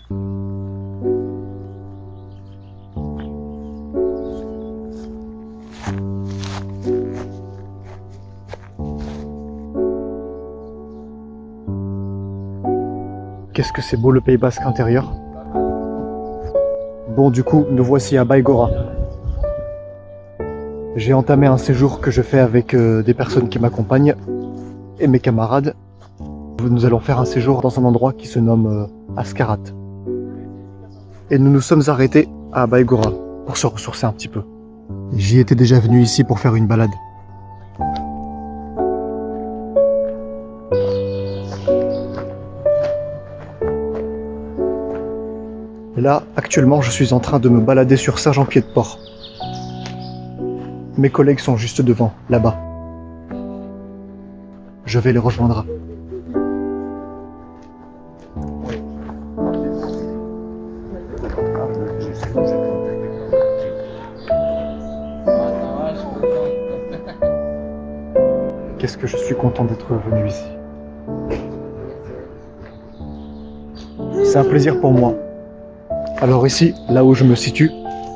Qu'est-ce que c'est beau le Pays Basque intérieur. Bon, du coup, nous voici à Baigora. J'ai entamé un séjour que je fais avec des personnes qui m'accompagnent et mes camarades. Nous allons faire un séjour dans un endroit qui se nomme Askarat. Et nous nous sommes arrêtés à Baigora pour se ressourcer un petit peu. J'y étais déjà venu ici pour faire une balade. Et là, actuellement, je suis en train de me balader sur Saint-Jean-Pied-de-Port. Mes collègues sont juste devant, là-bas. Je vais les rejoindre. Qu'est-ce que je suis content d'être venu ici. C'est un plaisir pour moi. Alors ici, là où je me situe,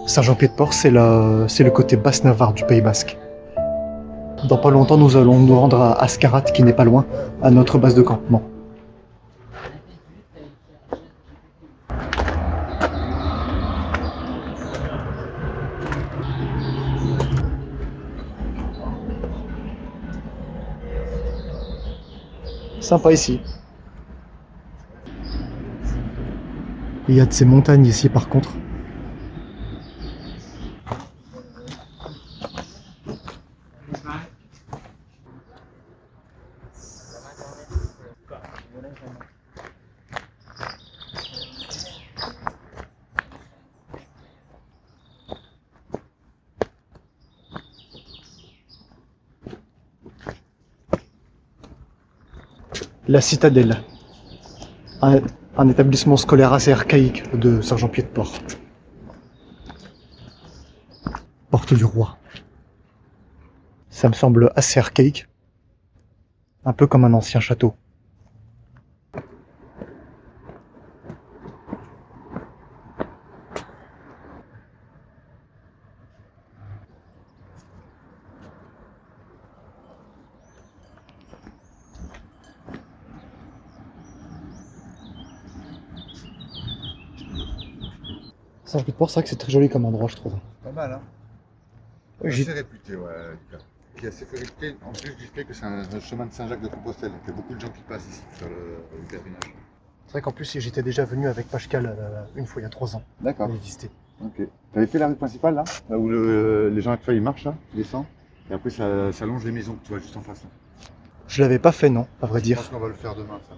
Saint-Jean-Pied-de-Port, c'est le côté Basse-Navarre du Pays Basque. Dans pas longtemps, nous allons nous rendre à Askarat, qui n'est pas loin, à notre base de campement. Sympa ici. Il y a de ces montagnes ici par contre. La Citadelle, un établissement scolaire assez archaïque de Saint-Jean-Pied-de-Port. Porte du Roi. Ça me semble assez archaïque, un peu comme un ancien château. Saint-Jean-Pied-de-Port, c'est vrai que c'est très joli comme endroit, je trouve. Pas mal, hein. Oui, assez réputé, ouais, Lucas. Qui est assez réputé, en plus du fait que c'est un chemin de Saint-Jacques de Compostelle. Il y a beaucoup de gens qui passent ici sur le pèlerinage. C'est vrai qu'en plus, j'étais déjà venu avec Pascal une fois il y a 3 ans. D'accord. On a visité. Ok. T'avais fait la rue principale, là où les gens actuels ils marchent, là, ils descendent. Et après, ça longe les maisons que tu vois juste en face. Là. Je l'avais pas fait, non, à vrai Je dire. pense qu'on va le faire demain, ça.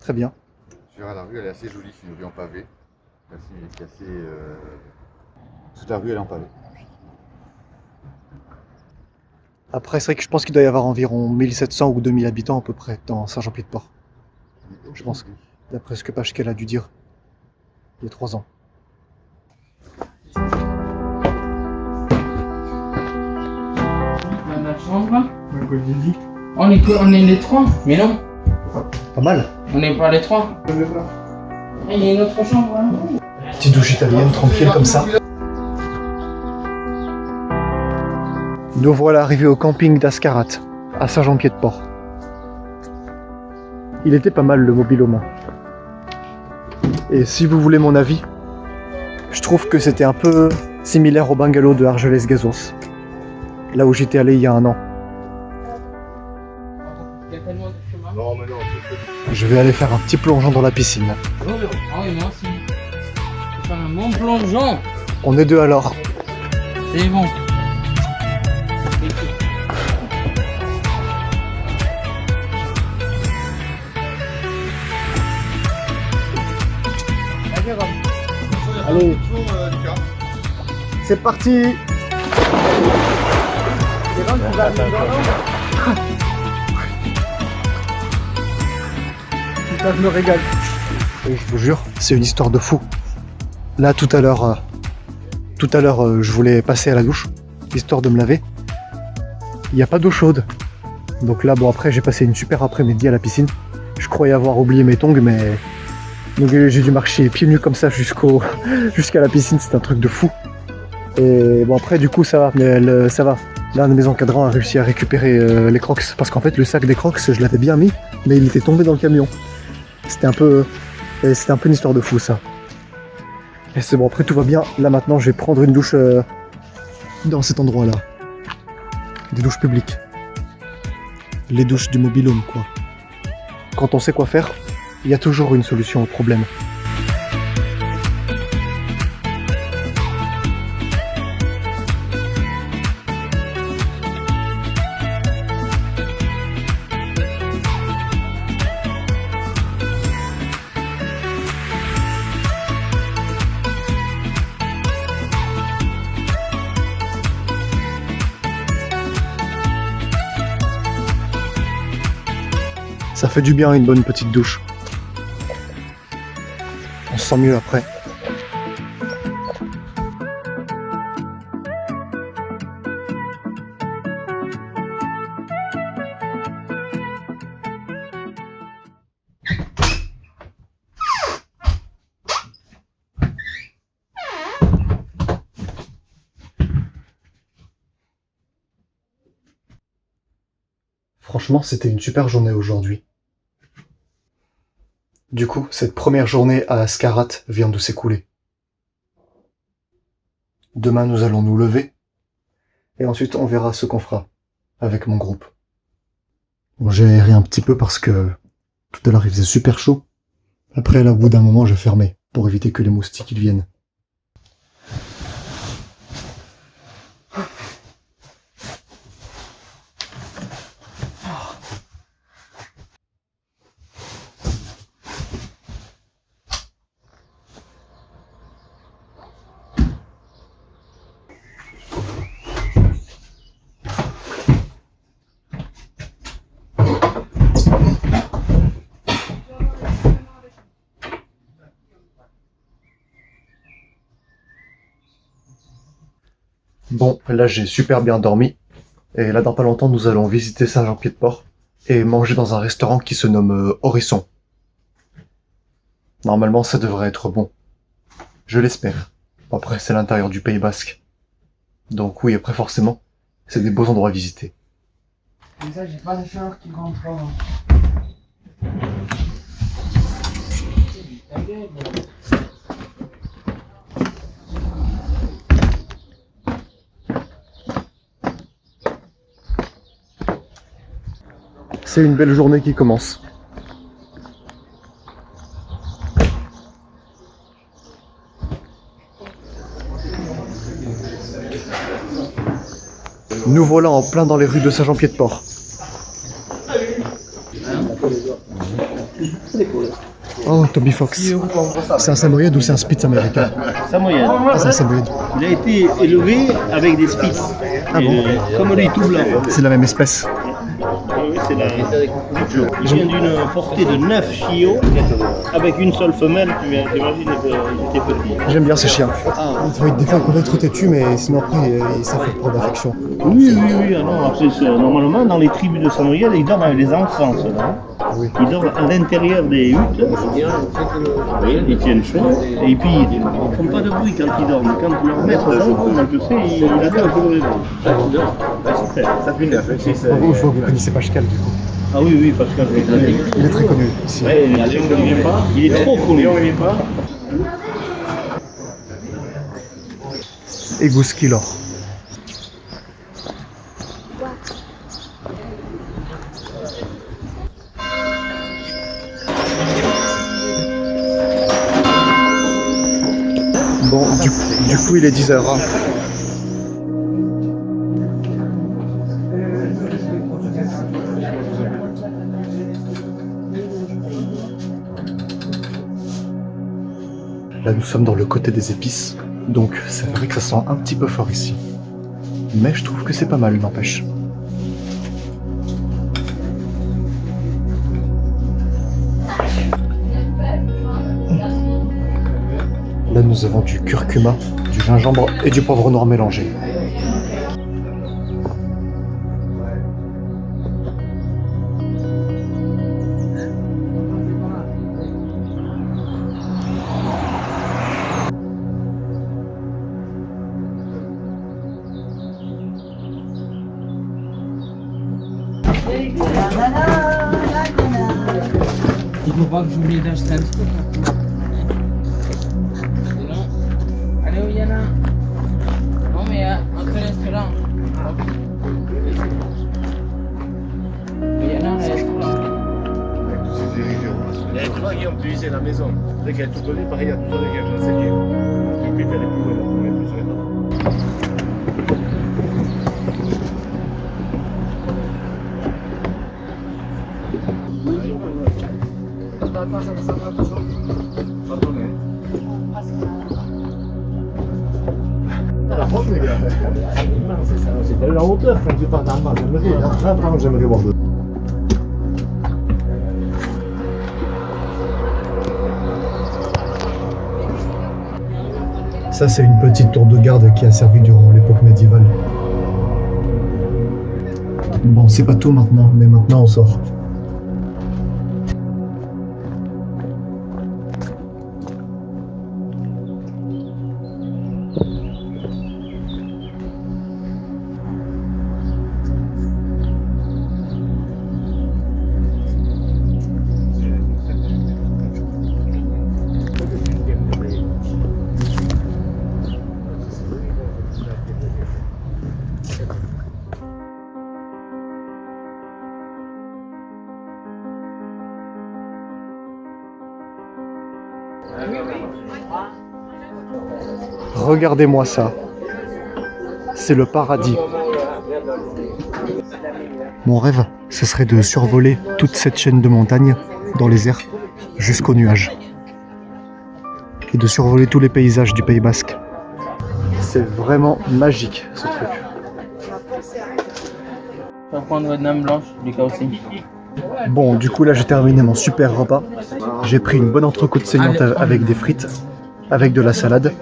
Très bien. Tu verras, la rue, elle est assez jolie. C'est une rue en pavé. Toute la rue, elle est en pavé. Après, c'est vrai que je pense qu'il doit y avoir environ 1700 ou 2000 habitants à peu près dans Saint-Jean-Pied-de-Port. Je pense, d'après ce que Pascal a dû dire il y a 3 ans. Dans la chambre, on est les 3, mais non, Pas mal. on n'est pas les 3. Il y a une autre chambre, hein. Petite douche italienne, tranquille comme ça. Nous voilà arrivés au camping d'Askarat, à Saint-Jean-Pied-de-Port. Il était pas mal le mobil-home. Et si vous voulez mon avis, je trouve que c'était un peu similaire au bungalow de Argelès-Gazos, là où j'étais allé il y a 1 an. Il y a tellement de chemin. Non, mais non, Je vais aller faire un petit plongeon dans la piscine. Ah oui, moi aussi. Je vais faire un bon plongeon. On est 2 alors. C'est bon. Allez, c'est parti. Putain, je me régale. Et je vous jure, c'est une histoire de fou. Là, tout à l'heure, je voulais passer à la douche, histoire de me laver. Il n'y a pas d'eau chaude. Donc là, bon, après, j'ai passé une super après-midi à la piscine. Je croyais avoir oublié mes tongs, mais Donc j'ai dû marcher pieds nus comme ça jusqu'à la piscine, c'est un truc de fou. Et bon après du coup ça va, mais ça va. L'un de mes encadrants a réussi à récupérer les crocs, parce qu'en fait le sac des crocs je l'avais bien mis, mais il était tombé dans le camion. C'était un peu une histoire de fou ça. Et c'est bon, après tout va bien. Là maintenant je vais prendre une douche dans cet endroit là. Des douches publiques. Les douches du mobil-home quoi. Quand on sait quoi faire, il y a toujours une solution au problème. Ça fait du bien une bonne petite douche. On se sent mieux après. Franchement, c'était une super journée aujourd'hui. Du coup, cette première journée à Ascarat vient de s'écouler. Demain, nous allons nous lever, et ensuite on verra ce qu'on fera avec mon groupe. Bon, j'ai aéré un petit peu parce que tout à l'heure il faisait super chaud. Après, là, au bout d'un moment, j'ai fermé pour éviter que les moustiques ils viennent. Bon, là j'ai super bien dormi, et là dans pas longtemps nous allons visiter Saint-Jean-Pied-de-Port et manger dans un restaurant qui se nomme Horisson. Normalement ça devrait être bon. Je l'espère. Bon, après c'est l'intérieur du Pays Basque. Donc oui, après forcément, c'est des beaux endroits à visiter. Comme ça, j'ai pas de chaleur qui rentre. C'est une belle journée qui commence. Nous voilà en plein dans les rues de Saint-Jean-Pied-de-Port. Oh, Toby Fox. C'est un samoyède ou c'est un spitz américain? Samoyède. Ah, c'est un samoyède. Il a été élevé avec des spitz. Ah bon? Comme lui, tout blanc. C'est la même espèce. Oui, c'est la... Il vient d'une portée de 9 chiots avec une seule femelle. Tu imagines qu'il était petit. J'aime bien ces chiens. Ah. Des fois ils peuvent être têtus, mais sinon après ça fait trop d'affection. Oui. Ah non, après, normalement, dans les tribus de samoyèdes, ils dorment avec les enfants, ceux-là. Oui. Ils dorment à l'intérieur des huttes. Ils tiennent chaud. Et puis, ils ne font pas de bruit quand ils dorment. Quand leur maître dort, donc je sais, il attend que vous réveillez. Oh, je vois que vous connaissez Pascal du coup. Ah oui, Pascal. Il est très connu ici. Ouais, il est trop connu. Et Gouskilor. Bon, du coup il est 10h. Là nous sommes dans le côté des épices, donc c'est vrai que ça sent un petit peu fort ici. Mais je trouve que c'est pas mal, n'empêche. Là nous avons du curcuma, du gingembre et du poivre noir mélangé. faut pas que j'oublie d'acheter un truc. Sinon, allez où il y en a? Non mais on te laisse là. Il y en a un restaurant. Avec tous ces dirigeants. Et tu vois, Guillaume, tu disais la maison. Dès qu'elle est tout collée, pareil, il y a tout ça, dès qu'elle est enseignée. Et puis, elle est plus loin, on est plus sur les parents. C'est la hauteur quand tu pars dans le bas. J'aimerais voir deux. Ça, c'est une petite tour de garde qui a servi durant l'époque médiévale. Bon, c'est pas tout maintenant, mais maintenant on sort. Regardez-moi ça. C'est le paradis. Mon rêve, ce serait de survoler toute cette chaîne de montagnes dans les airs jusqu'aux nuages. Et de survoler tous les paysages du Pays Basque. C'est vraiment magique ce truc. Je vais prendre votre dame blanche, Lucas aussi. Bon, du coup là j'ai terminé mon super repas. J'ai pris une bonne entrecôte saignante avec des frites, avec de la salade,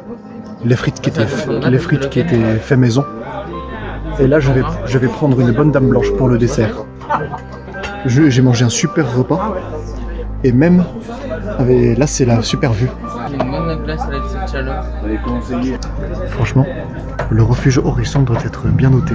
les frites qui étaient faites maison. Et là je vais prendre une bonne dame blanche pour le dessert. J'ai mangé un super repas et même là c'est la super vue. J'ai une bonne glace avec cette chaleur. Franchement, le refuge Horizon doit être bien noté.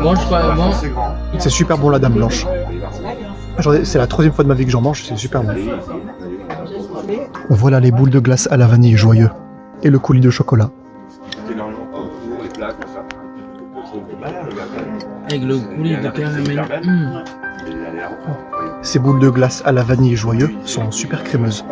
Bon, je crois, bon. C'est super bon la dame blanche. C'est la troisième fois de ma vie que j'en mange, c'est super bon. Voilà les boules de glace à la vanille joyeux et le coulis de chocolat. Avec le coulis de caramel. Ces boules de glace à la vanille joyeux sont super crémeuses.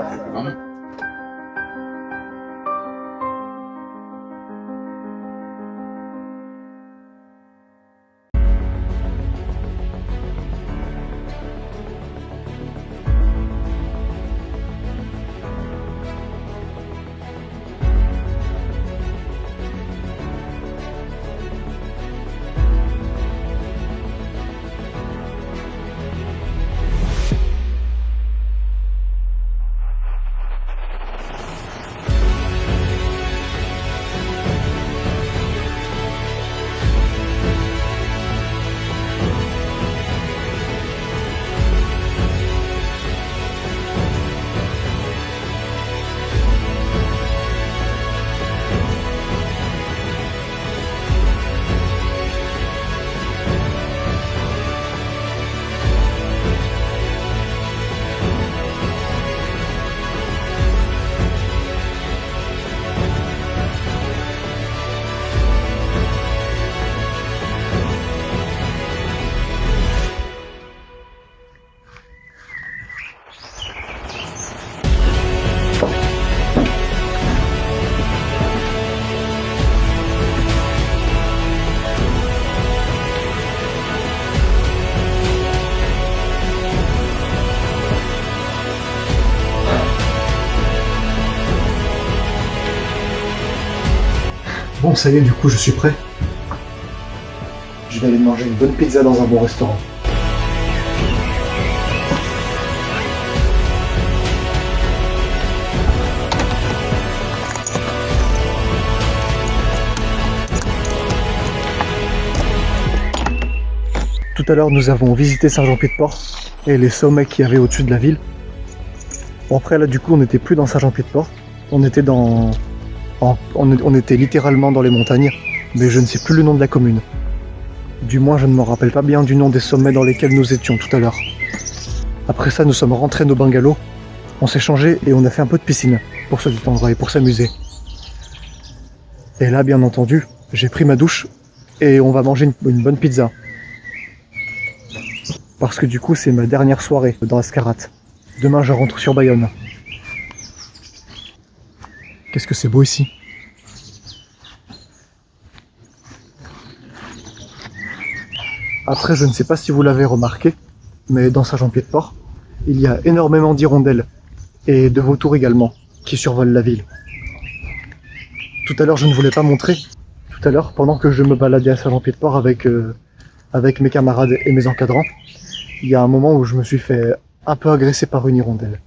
Bon, ça y est, du coup, je suis prêt. Je vais aller manger une bonne pizza dans un bon restaurant. Tout à l'heure, nous avons visité Saint-Jean-Pied-de-Port et les sommets qu'il y avait au-dessus de la ville. Bon, après, là, du coup, on n'était plus dans Saint-Jean-Pied-de-Port. On était on était littéralement dans les montagnes, mais je ne sais plus le nom de la commune. Du moins, je ne me rappelle pas bien du nom des sommets dans lesquels nous étions tout à l'heure. Après ça, nous sommes rentrés nos bungalows, on s'est changé et on a fait un peu de piscine pour se détendre et pour s'amuser. Et là, bien entendu, j'ai pris ma douche et on va manger une bonne pizza. Parce que du coup, c'est ma dernière soirée dans Ascarat. Demain, je rentre sur Bayonne. Qu'est-ce que c'est beau ici. Après, je ne sais pas si vous l'avez remarqué, mais dans Saint-Jean-Pied-de-Port, il y a énormément d'hirondelles, et de vautours également, qui survolent la ville. Tout à l'heure, je ne voulais pas montrer. Tout à l'heure, pendant que je me baladais à Saint-Jean-Pied-de-Port avec mes camarades et mes encadrants, il y a un moment où je me suis fait un peu agresser par une hirondelle.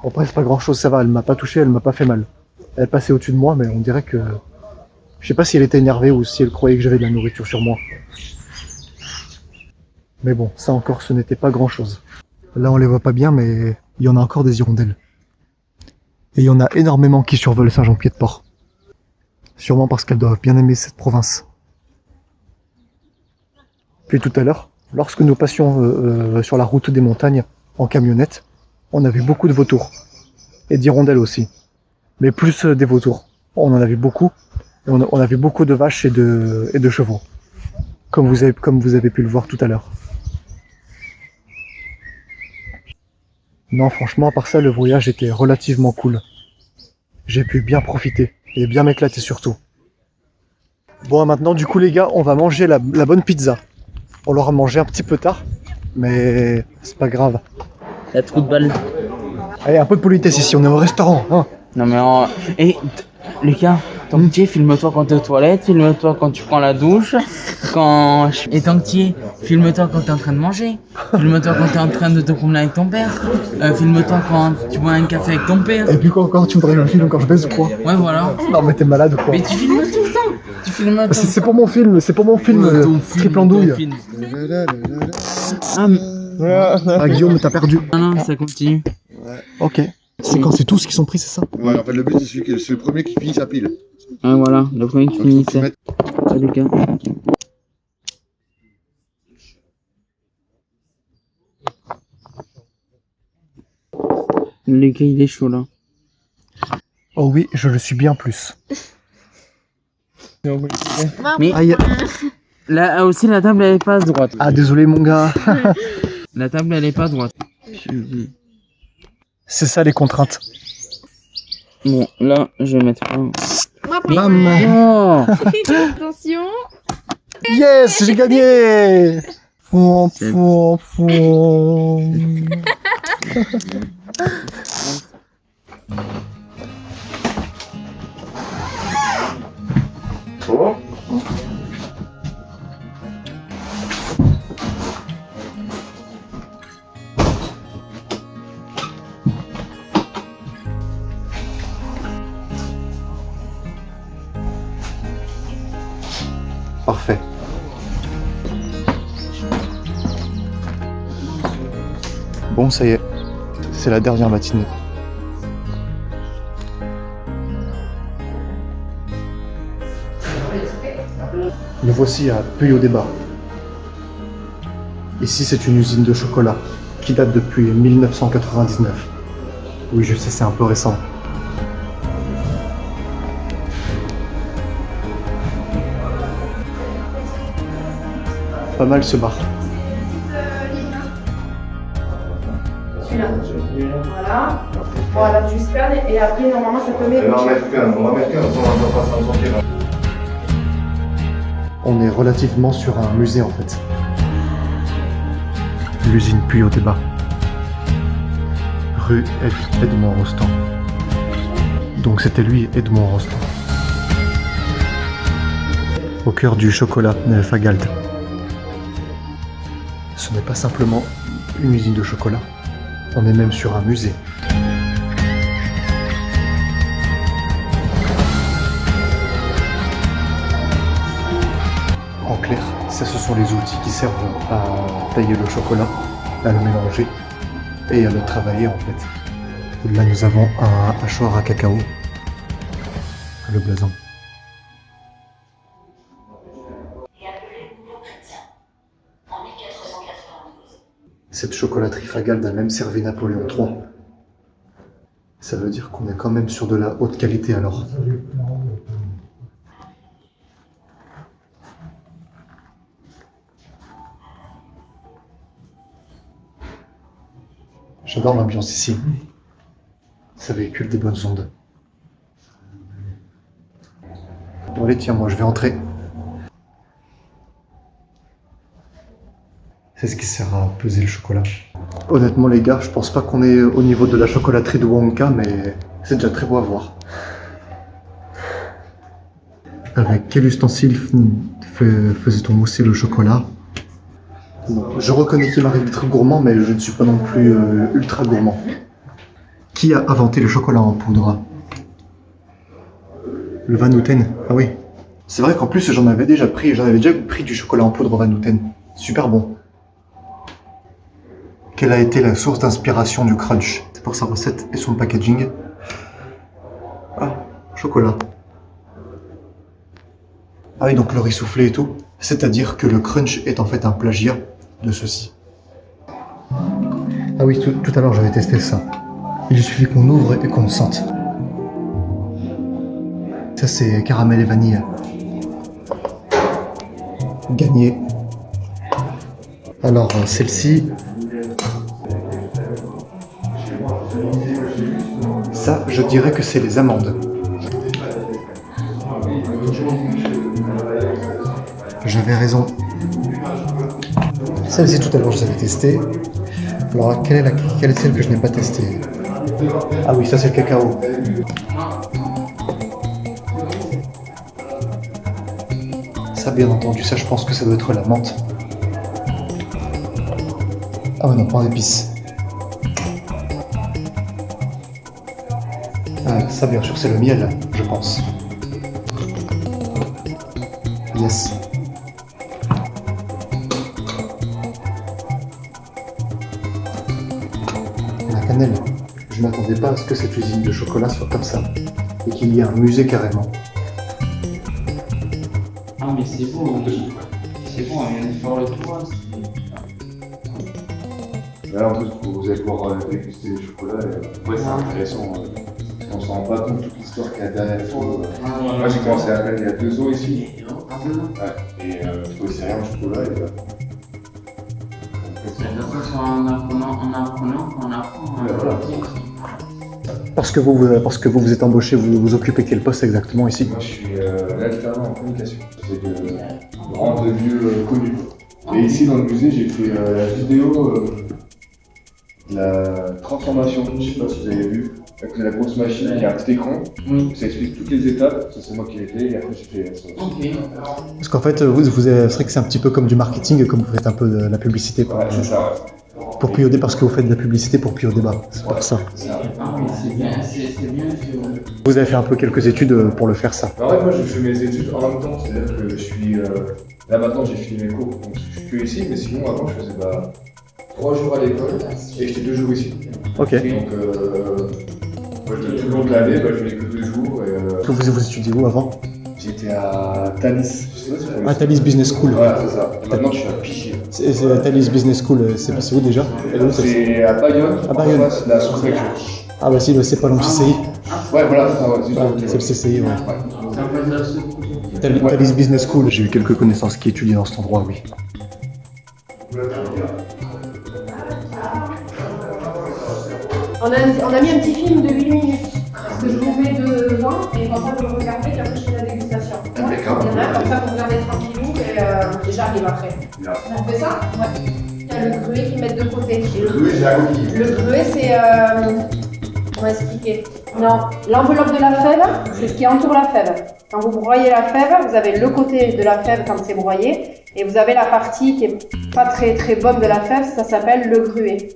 Bon, après, c'est pas grand chose, ça va, elle m'a pas touché, elle m'a pas fait mal. Elle passait au-dessus de moi, mais on dirait que... Je sais pas si elle était énervée ou si elle croyait que j'avais de la nourriture sur moi. Mais bon, ça encore, ce n'était pas grand chose. Là, on les voit pas bien, mais il y en a encore des hirondelles. Et il y en a énormément qui survolent Saint-Jean-Pied-de-Port. Sûrement parce qu'elles doivent bien aimer cette province. Puis tout à l'heure, lorsque nous passions sur la route des montagnes en camionnette, on a vu beaucoup de vautours. Et d'hirondelles aussi. Mais plus des vautours. On en a vu beaucoup. Et on a vu beaucoup de vaches et de chevaux. Comme vous avez pu le voir tout à l'heure. Non, franchement, à part ça, le voyage était relativement cool. J'ai pu bien profiter. Et bien m'éclater surtout. Bon, maintenant, du coup, les gars, on va manger la bonne pizza. On l'aura mangé un petit peu tard. Mais c'est pas grave. La trou de balle. Allez, un peu de politesse ici, on est au restaurant, hein. Non mais Lucas, tant que tu es, filme-toi quand t'es aux toilettes, filme-toi quand tu prends la douche, et tant que tu es, filme-toi quand t'es en train de manger, filme-toi quand t'es en train de te promener avec ton père, filme-toi quand tu bois un café avec ton père. Et puis quoi encore, tu voudrais que je le filme quand je baise ou quoi? Ouais, voilà. Non mais t'es malade ou quoi? Mais tu filmes tout le temps. Tu filmes tout. C'est pour mon film, triple andouille. Ah Guillaume, t'as perdu. Non, ça continue. Ok. C'est quand c'est tous qui sont pris, c'est ça? Ouais, en fait, le but, c'est le premier qui finit sa pile. Ah voilà, le premier qui finit ça. Salut Lucas. Lucas, il est chaud là. Oh oui, je le suis bien plus. Mais Aïe. là aussi, la table elle est pas droite. Ah désolé mon gars. La table elle est pas droite. C'est ça les contraintes. Bon, là, je vais mettre un. Bam. Oh Attention. Yes, j'ai gagné. Fouan, fouan, fouan. Parfait. Bon, ça y est, c'est la dernière matinée. Le voici à Puy-au-Débat. Ici, c'est une usine de chocolat qui date depuis 1999. Oui, je sais, c'est un peu récent. Pas mal ce bar. Celui-là. Voilà. Bon, alors tu scannes et après, normalement, ça peut mettre. On va mettre qu'un, on va pas s'en sortir. On est relativement sur un musée en fait. L'usine Puy-au-Débat. Rue Edmond Rostand. Donc c'était lui, Edmond Rostand. au cœur du chocolat Fagald. Ce n'est pas simplement une usine de chocolat, on est même sur un musée. En clair, ça ce sont les outils qui servent à tailler le chocolat, à le mélanger et à le travailler en fait. Là nous avons un hachoir à cacao, le blason. Cette chocolaterie Fagald a même servi Napoléon III. Ça veut dire qu'on est quand même sur de la haute qualité alors. J'adore l'ambiance ici. Ça véhicule des bonnes ondes. Bon allez tiens, moi je vais entrer. C'est ce qui sert à peser le chocolat. Honnêtement les gars, je pense pas qu'on est au niveau de la chocolaterie de Wonka, mais c'est déjà très beau à voir. Avec quel ustensile faisait-on mousser le chocolat? Bon, je reconnais qu'il m'arrive d'être gourmand, mais je ne suis pas non plus ultra gourmand. Qui a inventé le chocolat en poudre? Le Van Houten. Ah oui. C'est vrai qu'en plus j'en avais déjà pris du chocolat en poudre Van Houten. Super bon. Quelle a été la source d'inspiration du crunch? C'est pour sa recette et son packaging. Ah, chocolat. Ah oui, donc le riz soufflé et tout. C'est-à-dire que le crunch est en fait un plagiat de ceci. Ah oui, tout à l'heure j'avais testé ça. Il suffit qu'on ouvre et qu'on sente. Ça c'est caramel et vanille. Gagné. Alors celle-ci... Ça, je dirais que c'est les amandes. J'avais raison. Celle-ci tout à l'heure je les avais testées. Alors quelle est celle que je n'ai pas testée? Ah oui, ça c'est le cacao. Ça bien entendu, ça je pense que ça doit être la menthe. Ah ouais non, pas d'épices. Ah, ça bien sûr c'est le miel, je pense. Yes. La cannelle. Je m'attendais pas à ce que cette usine de chocolat soit comme ça. Et qu'il y ait un musée carrément. Ah mais c'est beau, c'est bon, on vient de faire le tour. Là, en plus, vous allez pouvoir déguster les chocolats. Ouais, c'est intéressant. On s'en rend pas compte toute l'histoire qu'il y a derrière. Moi, j'ai commencé à apprendre il y a 2 ans ici. Ouais. Et je connaissais rien au chocolat. En apprenant, on apprend. Ouais, voilà. Parce que vous êtes embauché, vous occupez quel poste exactement ici? Moi, je suis l'alternant en communication. C'est de rendre lieux connus. Et ici, dans le musée, j'ai fait la vidéo de la transformation. Je sais pas si vous avez vu. Avec la grosse machine, il y a un petit écran. Oui. Ça explique toutes les étapes. Ça, c'est moi qui l'ai fait. Et après, j'ai fait ça. Ok. Parce qu'en fait, c'est vrai que c'est un petit peu comme du marketing, comme vous faites un peu de la publicité. Ouais, c'est ça. Pour Puy au Dé, parce que vous faites de la publicité pour Puy au Débat. C'est pour ça. Ah oui, c'est bien que... Vous avez fait un peu quelques études pour le faire ça. En fait, moi, je fais mes études en même temps. C'est-à-dire que je suis... Là, maintenant, j'ai fini mes cours. Donc, je suis que ici. Mais sinon, avant, je faisais 3 jours à l'école. Et j'étais 2 jours ici. Ok. Donc, moi, tout le long de l'année, je venais que 2 jours. Et, Vous étudiez où avant? j'étais à Thalys. À Thalys Business School. Voilà, c'est ça. Et maintenant, je suis à Pichier. C'est Thalys Business School, c'est où déjà? C'est à Bayonne. À Bayonne. En face de la sous-préfecture. Ah bah si, c'est pas loin du CCI. Ouais, voilà, c'est ça. Ouais, C'est le CCI, ouais. Ça peut être ce Thalys Business School, j'ai eu quelques connaissances qui étudient dans cet endroit, oui. On a mis un petit film de 8 minutes. Parce que je vous mets devant et comme ça vous le regardez et après je fais la dégustation. D'accord. Il y en a comme ça vous regardez tranquillou et j'arrive après. On fait ça? Ouais. Il y a le gruet qu'ils mettent de côté. Et Le gruet, c'est la coquille. le gruet c'est... comment expliquer? Non, l'enveloppe de la fève, c'est ce qui entoure la fève. Quand vous broyez la fève, vous avez le côté de la fève quand c'est broyé, et vous avez la partie qui est pas très très bonne de la fève, ça s'appelle le gruet.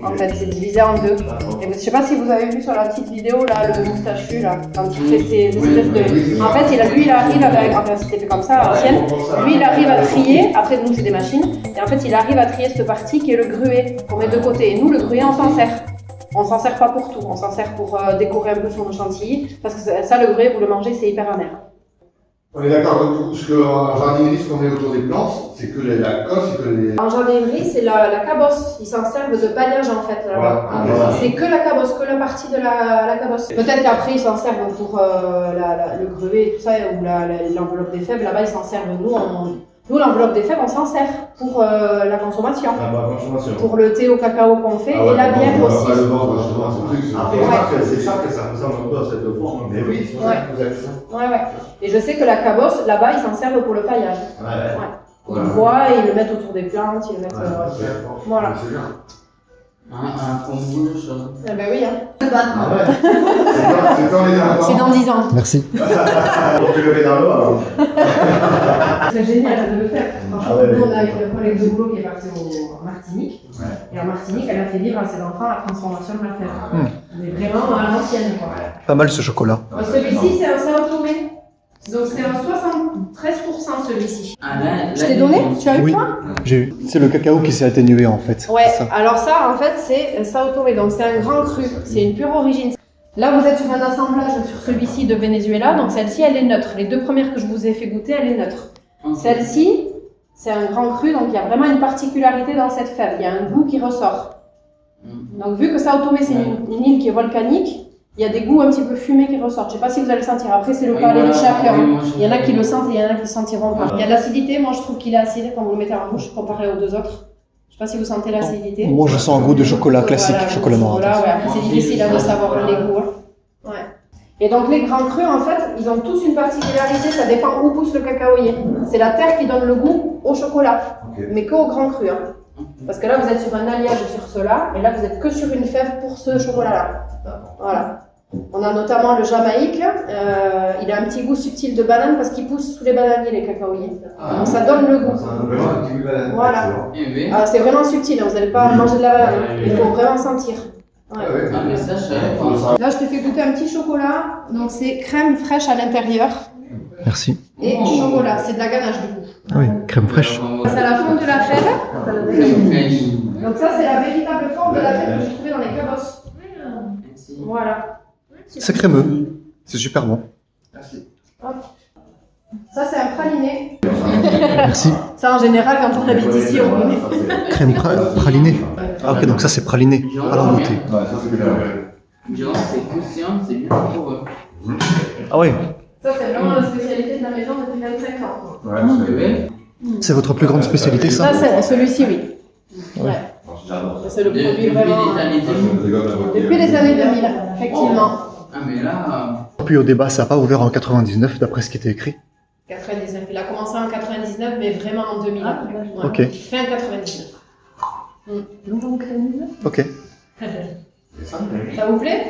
En fait, c'est divisé en deux. Et je sais pas si vous avez vu sur la petite vidéo là, le moustachu là, quand il fait ses espèces de. En fait, lui il arrive avec. Enfin, c'était fait comme ça à l'ancienne. Lui il arrive à trier. Après, nous c'est des machines. Et en fait, il arrive à trier cette partie qui est le gruet qu'on met de côté. Et nous, le gruet, on s'en sert. On s'en sert pas pour tout. On s'en sert pour décorer un peu sur nos chantilly. Parce que ça, le gruet, vous le mangez, c'est hyper amer. On est d'accord, donc ce qu'en jardinerie, ce qu'on met autour des plantes, c'est que la cosse, c'est que les. En jardinerie, c'est la cabosse. Ils s'en servent de balayage en fait. Voilà. C'est que la cabosse, que la partie de la cabosse. Peut-être qu'après, ils s'en servent pour le gruet et tout ça, ou l'enveloppe des fèves. Là-bas, ils s'en servent. Nous, l'enveloppe des fèves, on s'en sert pour la consommation. Pour le thé au cacao qu'on fait et la bière aussi. On va le vendre justement, ce truc. C'est ça que ça ressemble un peu à cette forme. Mais oui, c'est ça que vous avez ça. Ouais. Et je sais que la cabosse, là-bas, ils s'en servent pour le paillage. Ouais. Ils le broient et ils le mettent autour des plantes, ils le mettent. Voilà. C'est bien. Un bouge. Eh ben oui, hein. C'est quand les derniers. C'est dans 10 ans. Merci. On peut lever dans l'eau alors. C'est génial de le faire. Franchement, nous, on a une collègue de boulot qui est partie en Martinique. Et en Martinique, elle a fait vivre à ses enfants la transformation de la fève. Mais vraiment à l'ancienne, quoi. Pas mal ce chocolat. Celui-ci, c'est un Sao Tomé. Donc c'est un 73% celui-ci. Ah, là, Je t'ai donné? Tu as eu Oui, toi? j'ai eu. C'est le cacao qui s'est atténué en fait. Ouais, C'est ça. alors ça, en fait, c'est Sao Tomé. Donc c'est un grand cru. C'est une pure origine. Là, vous êtes sur un assemblage sur celui-ci de Venezuela. Donc celle-ci, elle est neutre. Les deux premières que je vous ai fait goûter, elle est neutre. Celle-ci, c'est un grand cru. Donc il y a vraiment une particularité dans cette fève. Il y a un goût qui ressort. Donc vu que Sao Tomé, c'est une île qui est volcanique, il y a des goûts un petit peu fumés qui ressortent. Je ne sais pas si vous allez le sentir. Après, c'est le palais de chacun. Il y en a qui le sentent et il y en a qui ne le sentiront pas. Il y a de l'acidité. Moi, je trouve qu'il est acide quand vous le mettez en bouche comparé aux deux autres. Je ne sais pas si vous sentez l'acidité. Moi je sens un goût de chocolat classique, Voilà, chocolat noir. ouais. Après, c'est difficile de savoir les goûts. Ouais. Et donc, les grands crus, en fait, ils ont tous une particularité. Ça dépend où pousse le cacaoyer. C'est la terre qui donne le goût au chocolat, mais qu'au grand cru. Parce que là, vous êtes sur un alliage sur cela, et là, vous êtes que sur une fève pour ce chocolat-là. Voilà. On a notamment le Jamaïque. Il a un petit goût subtil de banane parce qu'il pousse sous les bananiers, les cacaoyers. Donc ça donne le goût. Voilà. Ah, c'est vraiment subtil, vous n'allez pas manger de la banane. Il faut vraiment sentir. Ouais. Ah, mais ça, je savais pas. Là, je te fais goûter un petit chocolat. Donc c'est crème fraîche à l'intérieur Merci. et chocolat. C'est de la ganache du coup. Ah oui, crème fraîche. C'est la forme de la fève. Donc ça, c'est la véritable forme de la fève que j'ai trouvée dans les cabosses. Voilà. C'est crémeux. C'est super bon. Hop. Ça, c'est un praliné. Merci. Ça, en général, quand on habite ici, on connaît. Crème pralinée. Ah ok, donc ça c'est praliné. Alors goûter. Ouais, ça c'est bien. Genre, c'est conscient, c'est bien pour eux. Ah ouais. Ça, c'est vraiment la spécialité de la maison depuis 25 ans. Ouais, C'est votre plus grande spécialité ça? Ça, c'est celui-ci, oui. Ouais. C'est le produit vraiment. Depuis les années 2000. Depuis les années 2000, effectivement. Ah, mais là. Puis au débat ça n'a pas ouvert en 99 d'après ce qui était écrit. 99. Il a commencé en 99, mais vraiment en 2000. Ouais. Ok. Fin 99. Ok. Ça vous plaît?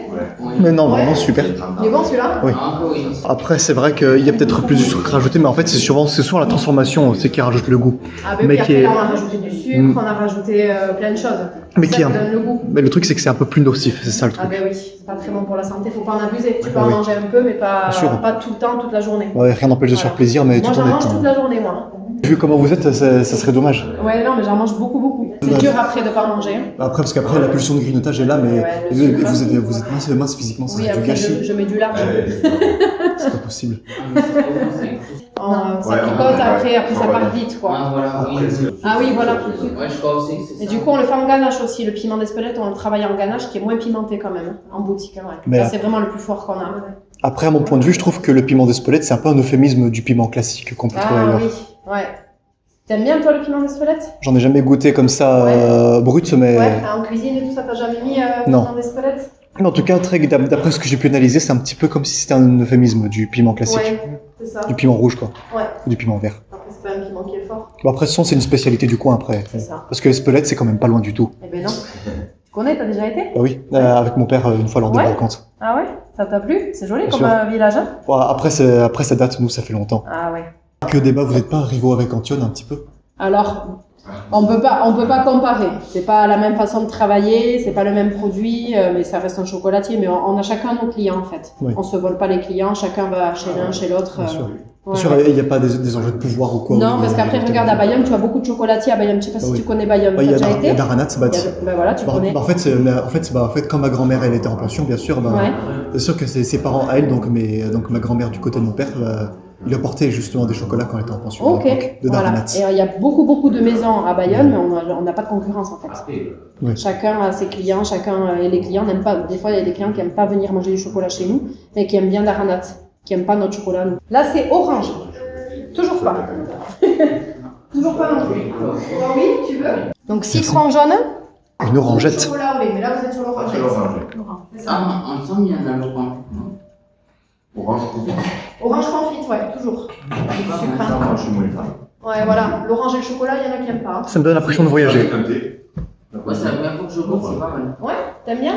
Mais non, Ouais. vraiment super. Il est bon celui-là? Oui. Ah, oui. Après c'est vrai qu'il y a peut-être plus de sucre rajouté, mais en fait c'est souvent la transformation c'est qui rajoute le goût. Ah, ben Mais oui, qui après, est- là, on a rajouté du sucre, on a rajouté plein de choses. Mais ça qui qui a- donne le goût. Mais le truc c'est que c'est un peu plus nocif, c'est ça le Ah truc. ben oui, c'est pas très bon pour la santé, faut pas en abuser. Tu peux en Oui. manger un peu, mais pas, Bien sûr. pas tout le temps, toute la journée. Ouais, rien n'empêche de se faire plaisir, mais Moi tout en j'en mange étant. toute la journée, moi. Vu comment vous êtes, ça serait dommage. Ouais, non, mais j'en mange beaucoup, beaucoup. C'est dur après de pas manger. Après, parce qu'après la pulsion de grignotage est là, mais Ouais, le sucre. vous êtes mince physiquement, ça Oui, serait du après gâchis. je mets du large. C'est pas possible. Ah, mais c'est trop bon, c'est Ça picote, après ça part vite, quoi. Ah, voilà, oui. Ah oui, voilà. Ouais, je crois aussi que c'est ça. Et du coup, on le fait en ganache aussi. Le piment d'Espelette, on le travaille en ganache, qui est moins pimenté quand même, en boutique. Ouais. Mais Là, c'est vraiment le plus fort qu'on a. Après, à mon point de vue, je trouve que le piment d'Espelette, c'est un peu un euphémisme du piment classique qu'on peut trouver Ah ailleurs. oui, ouais. T'aimes bien, toi, le piment d'Espelette? J'en ai jamais goûté comme ça brut, mais... Ouais, en cuisine et tout ça, t'as jamais mis Non. piment d'Espelette? Mais en tout cas, d'après ce que j'ai pu analyser, c'est un petit peu comme si c'était un euphémisme du piment classique. Ouais, c'est ça. Du piment rouge, quoi. Ouais. Ou du piment vert. Après, c'est pas un piment qui est fort. Bon, après, ce son, c'est une spécialité du coin, après. C'est ça. Parce que Espelette, c'est quand même pas loin du tout. Eh ben non. connais, t'as déjà été? Bah oui, avec mon père une fois lors des Ouais. vacances. Ah ouais? Ça t'a plu? C'est joli Bien comme sûr. village, hein? Bon, après ça date, nous, ça fait longtemps. Ah ouais. Que débat, vous n'êtes pas rivaux avec Antione un petit peu? Alors, on peut pas comparer. C'est pas la même façon de travailler, c'est pas le même produit, mais ça reste un chocolatier. Mais on a chacun nos clients en fait. Oui. On se vole pas les clients, chacun va chez l'un, chez l'autre. Bien sûr. Ouais, Bien sûr, ouais. il n'y a pas des enjeux de pouvoir ou quoi? Non, ou- parce qu'après, regarde à Bayonne, tu as beaucoup de chocolatiers à Bayonne. Je sais pas si oui. tu connais Bayonne. Ouais, il y T'as a déjà été? Daranat, bah, Ben voilà, tu connais. en fait, quand ma grand-mère elle était en pension, bien sûr, Ouais. c'est sûr que c'est ses parents à elle, donc ma grand-mère du côté de mon père, il apportait justement des chocolats quand elle était en pension. à Ok, l'époque, de voilà. Daranat. Et il y a beaucoup de maisons à Bayonne, mais on n'a pas de concurrence en fait. Oui. Chacun a ses clients, et les clients n'aiment pas. Des fois, il y a des clients qui n'aiment pas venir manger du chocolat chez nous, mais qui aiment bien Daranat, qui n'aiment pas notre chocolat. Nous. Là, c'est orange. Toujours pas. Toujours pas non plus. Oui, tu veux? Donc citron jaune. Une orangette. Chocolat au lait, mais là vous êtes sur l'orangette. C'est ça. Ah, ensemble, il y en a le point. Orange confite, ouais, toujours. Ouais, voilà. L'orange et le chocolat, il y en a qui n'aiment pas. Ça me donne l'impression de voyager. Ouais, c'est la première fois que je goûte, c'est pas mal. Ouais, t'aimes bien?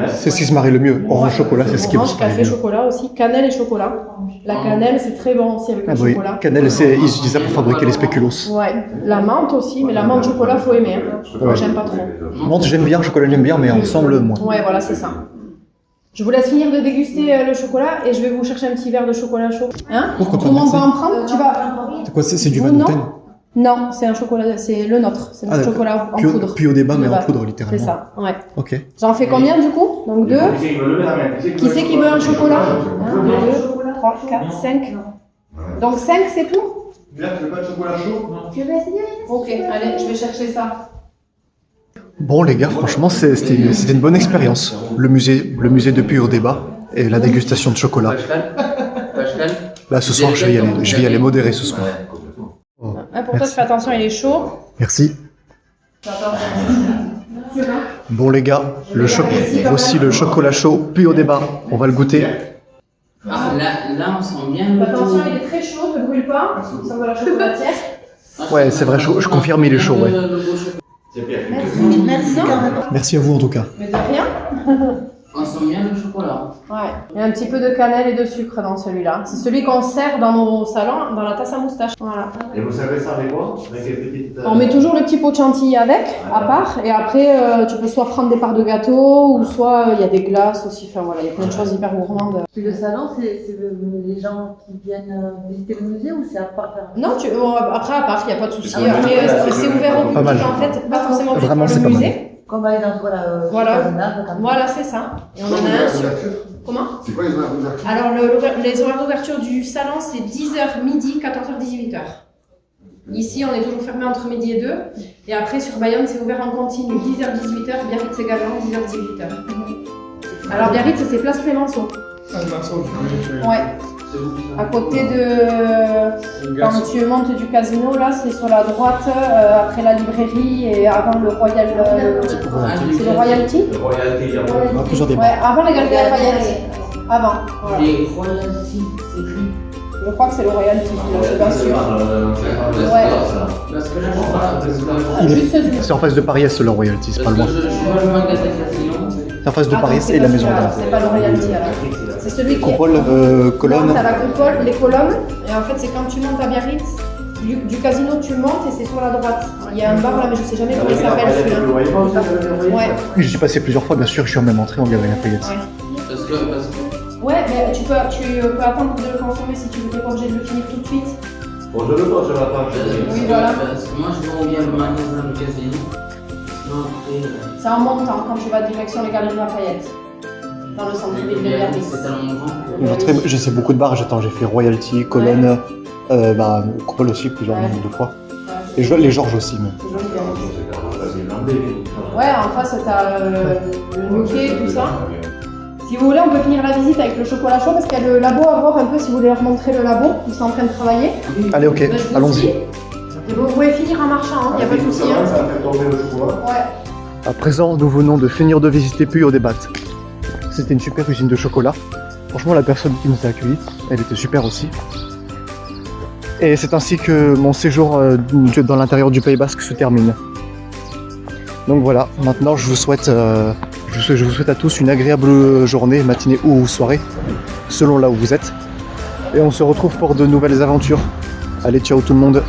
C'est ce qui se marie le mieux. Orange, chocolat, c'est ce qui Orange, se marie café, le mieux. chocolat aussi. Cannelle et chocolat. La cannelle, c'est très bon aussi avec Ah le bah oui, chocolat. cannelle, ils utilisent ça pour fabriquer les spéculoos. Ouais, la menthe aussi, mais la menthe chocolat, faut aimer. Hein. Moi, j'aime pas trop. Menthe, j'aime bien, chocolat, j'aime bien, mais ensemble, moins. Ouais, voilà, c'est ça. Je vous laisse finir de déguster le chocolat et je vais vous chercher un petit verre de chocolat chaud. Hein? Pourquoi Tout pas, le monde merci. va en prendre? Tu vas? C'est quoi, c'est du Vous, Van non? Houten? Non, c'est un chocolat, c'est le nôtre. C'est Ah, notre d'accord. chocolat en Puis poudre. au débat, mais De en base. poudre, littéralement. C'est ça, ouais. Ok. J'en fais combien du coup? Donc 2. Qui c'est qui veut un chocolat? 1, 2, 3, 4, 5. Donc 5 c'est tout? Tu veux pas de chocolat chaud? Ok, allez, je vais chercher ça. Bon, les gars, franchement, c'était une bonne expérience. Le musée depuis au débat et la dégustation de chocolat. Là, ce soir, je vais y aller modérer ce soir. Oh, Hein, pour toi, tu fais attention, il est chaud. merci. Bon, les gars, voici le chocolat chaud, puis au débat. On va le goûter. Ah, là, on sent bien le Attention, il est très chaud, ne brûle pas. Ça va la chocolatière. Ouais, c'est vrai, je confirme, il est chaud, ouais. Merci. Merci à vous, en tout cas. Mais de rien. On sent bien le chocolat. Ouais. Il y a un petit peu de cannelle et de sucre dans celui-là. C'est celui qu'on sert dans nos salons, dans la tasse à moustache. Voilà. Et vous savez ça avec quoi? Avec les petites. On met toujours le petit pot de chantilly avec, à part, et après tu peux soit prendre des parts de gâteau, ou soit il y a des glaces aussi, enfin voilà, il y a plein de choses hyper gourmandes. Puis le salon, c'est les gens qui viennent visiter le musée ou c'est à part? Non, après à part, il n'y a pas de souci. Ah ouais, Après c'est ouvert au Pas public mal. en fait, pas forcément juste Vraiment, pour c'est le pas mal. musée. Comme aller dans voilà, Voilà. voisinage, comme- Voilà, c'est ça. Et on en a un sur... Comment? C'est quoi les horaires d'ouverture? Alors les horaires d'ouverture du salon, c'est 10h midi, 14h, 18h. Ici, on est toujours fermé entre midi et 2. Et après, sur Bayonne, c'est ouvert en continu, 10h, 18h. Biarritz également, 10h, 18h. Alors Biarritz, c'est place Clémenceau. Ouais. À côté de... Quand tu montes du casino, là, c'est sur la droite, après la librairie et avant le Royal... c'est le Royalty? On a plusieurs débats. Ouais, avant les Galeries Lafayette. Avant. Voilà. Les royalties, c'est écrit. Je crois que c'est le Royalty, là, je suis pas sûre. Parce que là, je vois. Juste celui. C'est en face de Paris, le Royalty, c'est pas Parce loin. que je vois le magasin Casino. C'est en face de Ah, Paris donc, c'est et la pas maison celui-là, d'art. c'est pas le Royalty alors. C'est celui qui est... Coupole, colonne. Non, t'as la coupole, les colonnes, et en fait c'est quand tu montes à Biarritz, du casino tu montes et c'est sur la droite. Il y a un bar là mais je sais jamais comment il s'appelle celui-là. Ouais, Je suis passé plusieurs fois, bien sûr, je suis même entré en Galerie Lafayette. ouais. Parce que. Ouais, mais tu peux attendre de le consommer si tu veux, t'es pas obligé de le finir tout de suite. Bon, je le vois sur la page. Oui, voilà. Parce que moi, je vois bien le magasin du casino. Sinon, après. C'est en montant quand tu vas direction les Galeries Lafayette, dans le centre-ville de Biarritz. C'est tellement bon. J'ai fait beaucoup de bars, j'ai fait Royalty, colonne, Coupole aussi, plusieurs Ouais. de fois. Et les Georges aussi, même. C'est joli, Biarritz. Ouais, en face t'as le New Quai, tout ça. Si vous voulez, on peut finir la visite avec le chocolat chaud parce qu'il y a le labo à voir un peu si vous voulez leur montrer le labo. Ils sont en train de travailler. Allez, ok, Ben, je vous allons-y. suis. Et vous pouvez finir en marchant, il n'y a pas de souci. Hein. Ça va faire tomber le chocolat. Ouais. À présent, nous venons de finir de visiter Puy au débat. C'était une super usine de chocolat. Franchement, la personne qui nous a accueillis, elle était super aussi. Et c'est ainsi que mon séjour dans l'intérieur du Pays Basque se termine. Donc voilà, maintenant je vous souhaite à tous une agréable journée, matinée ou soirée, selon là où vous êtes. Et on se retrouve pour de nouvelles aventures. Allez, ciao tout le monde!